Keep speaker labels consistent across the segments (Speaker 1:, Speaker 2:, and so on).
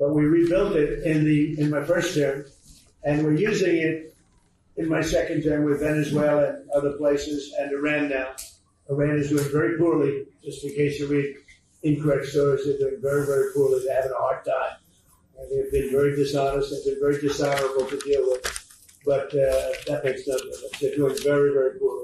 Speaker 1: but we rebuilt it in my first term, and we're using it in my second term with Venezuela and other places, and Iran now. Iran is doing very poorly, just in case you read incorrect stories. They're doing very, very poorly. They're having a hard time. And they've been very dishonest. They've been very dishonorable to deal with. But that makes no difference. They're doing very, very poorly.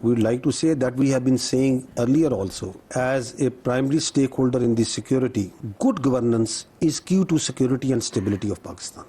Speaker 2: we would like to say that we have been saying earlier also, as a primary stakeholder in the security, good governance is key to security and stability of Pakistan.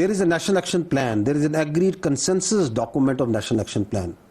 Speaker 2: there is a national action plan, there is an agreed consensus document of national action plan,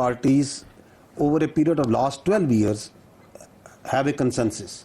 Speaker 2: parties over a period of last 12 years have a consensus.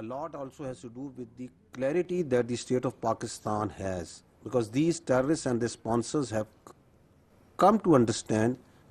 Speaker 2: A lot also has to do with the clarity that the state of Pakistan has, because these terrorists and their sponsors have come to understand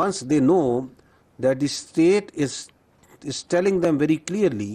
Speaker 2: Once they know that the state is telling them very clearly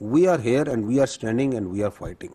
Speaker 2: we are here and we are standing and we are fighting.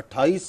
Speaker 2: 28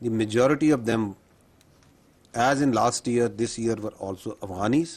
Speaker 2: The majority of them, as in last year, this year were also Afghanis.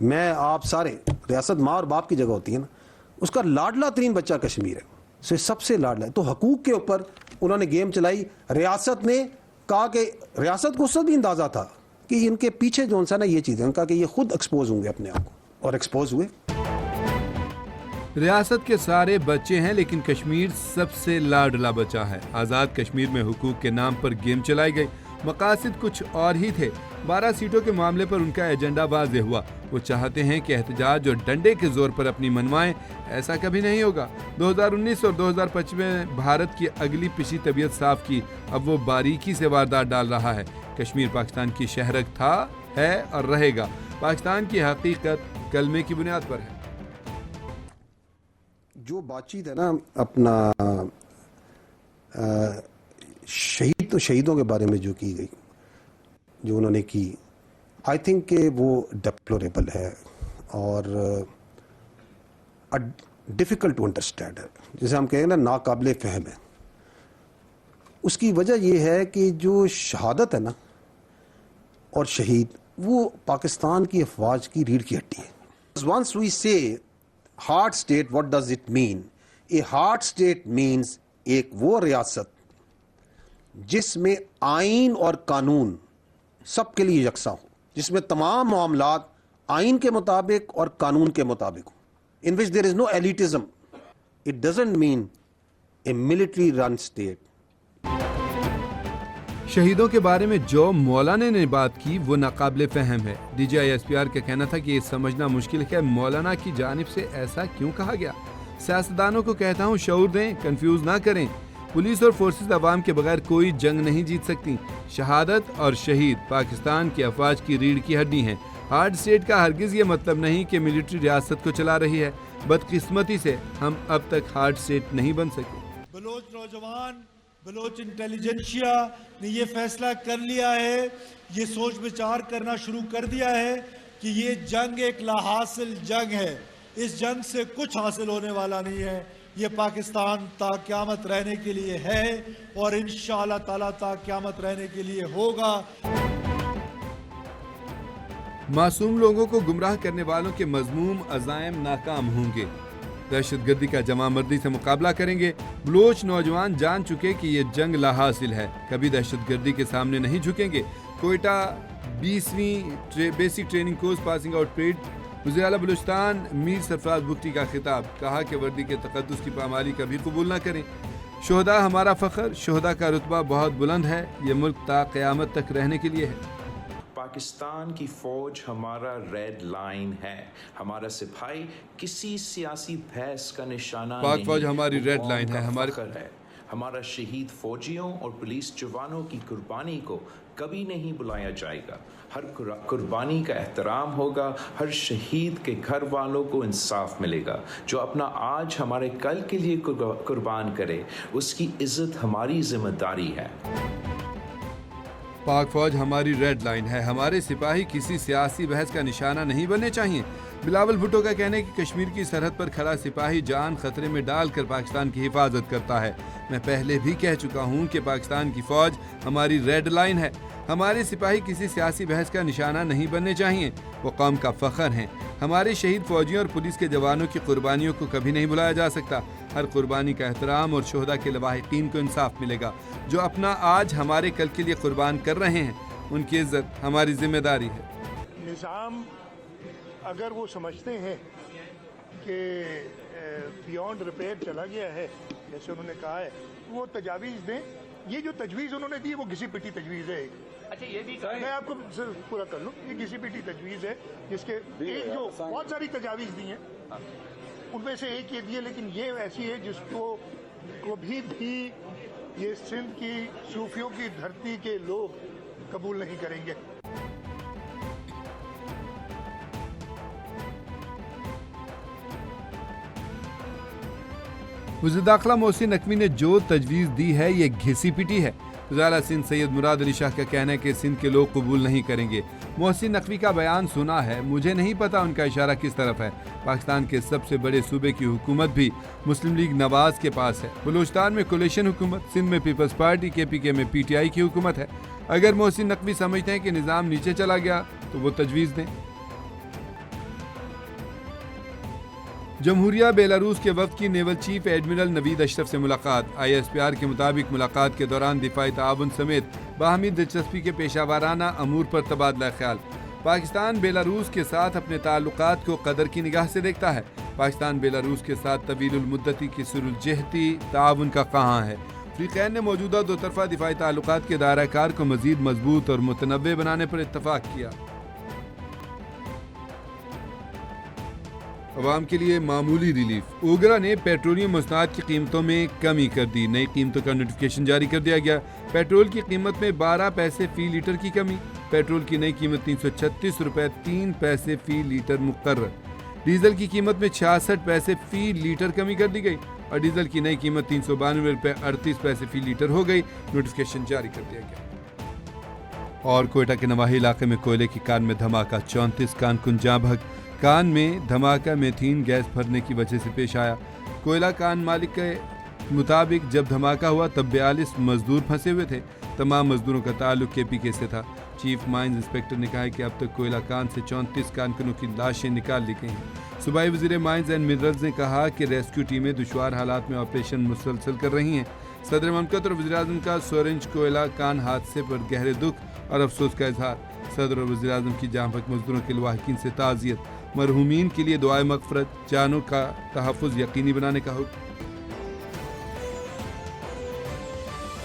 Speaker 2: میں آپ سارے ریاست ماں اور باپ کی جگہ ہوتی ہے نا, اس کا لاڈلا ترین بچہ کشمیر ہے, سب سے لاڈلا ہے. تو حقوق کے اوپر انہوں نے گیم چلائی. ریاست نے کہا کہ ریاست کو اس وقت بھی اندازہ تھا کہ ان کے پیچھے جو نا یہ چیزیں, ان کا کہ یہ خود ایکسپوز ہوں گے اپنے آپ کو, اور ایکسپوز ہوئے.
Speaker 3: ریاست کے سارے بچے ہیں لیکن کشمیر سب سے لاڈلا بچہ ہے. آزاد کشمیر میں حقوق کے نام پر گیم چلائی گئی, مقاصد کچھ اور ہی تھے. 12 سیٹوں کے معاملے پر ان کا ایجنڈا واضح ہوا. وہ چاہتے ہیں کہ احتجاج اور ڈنڈے کے زور پر اپنی منوائیں. ایسا کبھی نہیں ہوگا. 2019 اور 2025 میں بھارت کی اگلی پچھلی طبیعت صاف کی. اب وہ باریکی سے واردات ڈال رہا ہے. کشمیر پاکستان کی شہرک تھا, ہے اور رہے گا. پاکستان کی حقیقت کلمے کی بنیاد پر ہے.
Speaker 2: جو بات چیت ہے نا اپنا شہیدوں کے بارے میں جو کی گئی, جو انہوں نے کی, آئی تھنک کہ وہ ڈیپلوریبل ہے اور ڈیفیکلٹ ٹو انڈرسٹینڈ ہے. جیسے ہم کہیں گے نا ناقابل فہم ہے. اس کی وجہ یہ ہے کہ جو شہادت ہے نا اور شہید, وہ پاکستان کی افواج کی ریڑھ کی ہڈی ہے. Once we say hard state, what does it mean? A hard state means ایک وہ ریاست جس میں آئین اور قانون سب کے لیے یکساں ہو, جس میں تمام معاملات آئین کے مطابق اور قانون کے مطابق ہو, in which there is no elitism. It doesn't mean a military run state.
Speaker 3: شہیدوں کے بارے میں جو مولانا نے بات کی وہ ناقابل فہم ہے. D G I S P R کا کہنا تھا کہ یہ سمجھنا مشکل ہے کہ مولانا کی جانب سے ایسا کیوں کہا گیا. سیاستدانوں کو کہتا ہوں شعور دیں, کنفیوز نہ کریں. پولیس اور فورسز عوام کے بغیر کوئی جنگ نہیں جیت سکتی. شہادت اور شہید پاکستان کی افواج کی ریڑھ کی ہڈی ہیں. ہارڈ اسٹیٹ کا ہرگز یہ مطلب نہیں کہ ملٹری ریاست کو چلا رہی ہے. بدقسمتی سے ہم اب تک ہارڈ اسٹیٹ نہیں بن سکے.
Speaker 4: بلوچ نوجوان, بلوچ انٹیلیجنشیا نے یہ فیصلہ کر لیا ہے, یہ سوچ بچار کرنا شروع کر دیا ہے کہ یہ جنگ ایک لا حاصل جنگ ہے. اس جنگ سے کچھ حاصل ہونے والا نہیں ہے. یہ پاکستان تا قیامت رہنے کے لیے ہے اور انشاءاللہ تعالیٰ تا قیامت رہنے کے لیے ہوگا.
Speaker 3: معصوم لوگوں کو گمراہ کرنے والوں کے مذموم عزائم ناکام ہوں گے. دہشت گردی کا جمع مردی سے مقابلہ کریں گے. بلوچ نوجوان جان چکے کہ یہ جنگ لا حاصل ہے, کبھی دہشت گردی کے سامنے نہیں جھکیں گے. کوئٹہ 20ویں basic training course passing out parade. وزیر اعلیٰ بلوچستان میر سرفراز بگٹی کا خطاب, کہا کہ وردی کے تقدس کی پامالی کبھی قبول نہ کریں. شہداء ہمارا فخر, شہداء کا رتبہ بہت بلند ہے. یہ ملک تا قیامت تک رہنے کے لیے ہے.
Speaker 5: پاکستان کی فوج ہمارا ریڈ لائن ہے. ہمارا سپاہی کسی سیاسی بحث کا نشانہ نہیں.
Speaker 3: پاک فوج ہماری ریڈ لائن ہے.
Speaker 5: ہمارا شہید فوجیوں اور پولیس جوانوں کی قربانی کو کبھی نہیں بلایا جائے گا. ہر قربانی کا احترام ہوگا. ہر شہید کے گھر والوں کو انصاف ملے گا. جو اپنا آج ہمارے کل کے لیے قربان کرے, اس کی عزت ہماری ذمہ داری ہے.
Speaker 3: پاک فوج ہماری ریڈ لائن ہے. ہمارے سپاہی کسی سیاسی بحث کا نشانہ نہیں بننے چاہیے. بلاول بھٹو کا کہنا ہے کہ کشمیر کی سرحد پر کھڑا سپاہی جان خطرے میں ڈال کر پاکستان کی حفاظت کرتا ہے. میں پہلے بھی کہہ چکا ہوں کہ پاکستان کی فوج ہماری ریڈ لائن ہے. ہمارے سپاہی کسی سیاسی بحث کا نشانہ نہیں بننے چاہیے. وہ قوم کا فخر ہیں. ہمارے شہید فوجیوں اور پولیس کے جوانوں کی قربانیوں کو کبھی نہیں بلایا جا سکتا. ہر قربانی کا احترام اور شہداء کے لواحقین کو انصاف ملے گا. جو اپنا آج ہمارے کل کے لیے قربان کر رہے ہیں, ان کی عزت ہماری ذمہ داری ہے.
Speaker 6: نظام اگر وہ سمجھتے ہیں کہ بیونڈ ریپیئر چلا گیا ہے, جیسے انہوں نے کہا ہے, وہ تجاویز دیں. یہ جو تجویز انہوں نے دی وہ گھسی پٹی تجویز ہے.
Speaker 7: اچھا یہ بھی
Speaker 6: میں آپ کو پورا کر لوں, یہ گھسی پٹی تجویز ہے جس کے ایک جو بہت ساری تجاویز دی ہیں ان میں سے ایک یہ دی ہے, لیکن یہ ایسی ہے جس کو کبھی بھی یہ سندھ کی صوفیوں کی دھرتی کے لوگ قبول نہیں کریں گے.
Speaker 3: وزیر داخلہ محسن نقوی نے جو تجویز دی ہے یہ گھسی پٹی ہے. وزیر سندھ سید مراد علی شاہ کا کہنا ہے کہ سندھ کے لوگ قبول نہیں کریں گے. محسن نقوی کا بیان سنا ہے, مجھے نہیں پتا ان کا اشارہ کس طرف ہے. پاکستان کے سب سے بڑے صوبے کی حکومت بھی مسلم لیگ نواز کے پاس ہے. بلوچستان میں کولیشن حکومت, سندھ میں پیپلز پارٹی KPK میں PTI کی حکومت ہے. اگر محسن نقوی سمجھتے ہیں کہ نظام نیچے چلا گیا تو وہ تجویز دیں. جمہوریہ بیلاروس کے وفد کی نیول چیف ایڈمرل نوید اشرف سے ملاقات. ISPR کے مطابق ملاقات کے دوران دفاعی تعاون سمیت باہمی دلچسپی کے پیشہ ورانہ امور پر تبادلہ خیال. پاکستان بیلاروس کے ساتھ اپنے تعلقات کو قدر کی نگاہ سے دیکھتا ہے. پاکستان بیلاروس کے ساتھ طویل المدتی کثیر الجہتی تعاون کا خواہاں ہے. فریقین نے موجودہ دو طرفہ دفاعی تعلقات کے دائرہ کار کو مزید مضبوط اور متنوع بنانے پر اتفاق کیا. عوام کے لیے معمولی ریلیف. اوگرا نے پیٹرولیم مصنوعات کی قیمتوں میں کمی کر دی. نئی قیمتوں کا نوٹیفیکیشن جاری کر دیا گیا. پیٹرول کی قیمت میں 12 پیسے فی لیٹر کی کمی. پیٹرول کی نئی قیمت 336 روپے 3 پیسے فی لیٹر مقرر. ڈیزل کی قیمت میں 66 پیسے فی لیٹر کمی کر دی گئی اور ڈیزل کی نئی قیمت 392 روپے 38 پیسے فی لیٹر ہو گئی. نوٹیفیکیشن جاری کر دیا گیا. اور کوئٹہ کے نواحی علاقے میں کوئلے کی کان میں دھماکہ. 34 کارکن جاں بحق. کان میں دھماکہ میتھین گیس بھرنے کی وجہ سے پیش آیا. کوئلہ کان مالک کے مطابق جب دھماکہ ہوا تب 42 مزدور پھنسے ہوئے تھے. تمام مزدوروں کا تعلق KPK سے تھا. چیف مائنز انسپیکٹر نے کہا ہے کہ اب تک کوئلہ کان سے 34 کارکنوں کی لاشیں نکال لی گئی ہیں. صوبائی وزیر مائنز اینڈ منرلز نے کہا کہ ریسکیو ٹیمیں دشوار حالات میں آپریشن مسلسل کر رہی ہیں. صدر مملکت اور وزیراعظم کا سورنج کوئلہ کان حادثے پر گہرے دکھ اور افسوس کا اظہار. صدر اور وزیراعظم کی جاں بحق مزدوروں کے لواحقین سے تعزیت. مرحومین کے لیے دعائے مغفرت. جانوں کا تحفظ یقینی بنانے کا حکم.